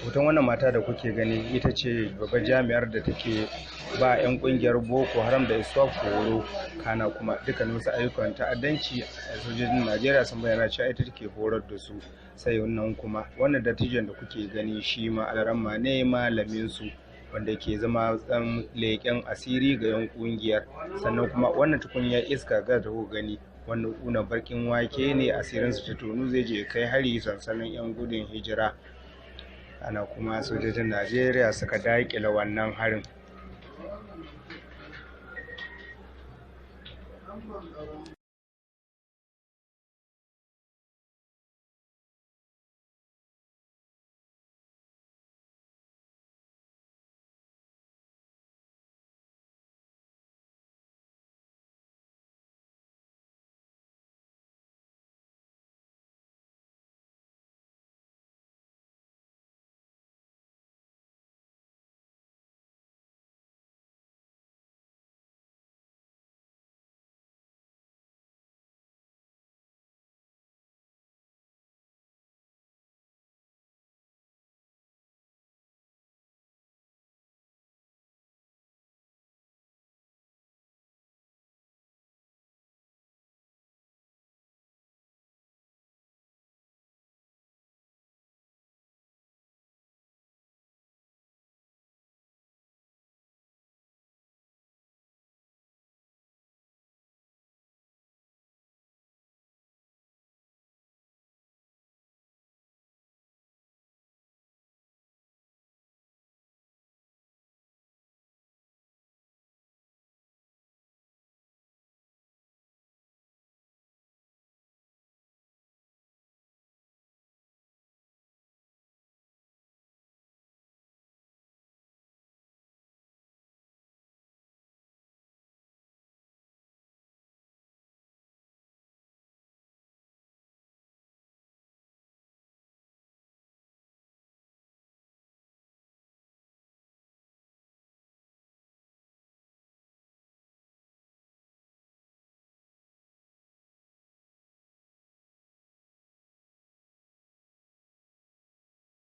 hoton wannan mata da kuke gani ita ce babbar jami'ar da take ba 'yan kungiyar boko haram da iswap horo, kana kuma dukkanin wasu ayyukan ta'addanci a sojojin najeriya sun bayyana cewa ita take horar da su. Sai wannan kuma wannan dattijon da kuke gani shi ma alaramma ne malamin su wanda ke zama dan leƙen asiri ga 'yan kungiyar. Sannan kuma wannan tukunya iska ga da kuka gani wannan kuna barkin wake ne, asirin su ta tonu zai je kai hari sansanin 'yan gudun hijira, ana kuma sojojin najeriya suka daƙile wannan harin.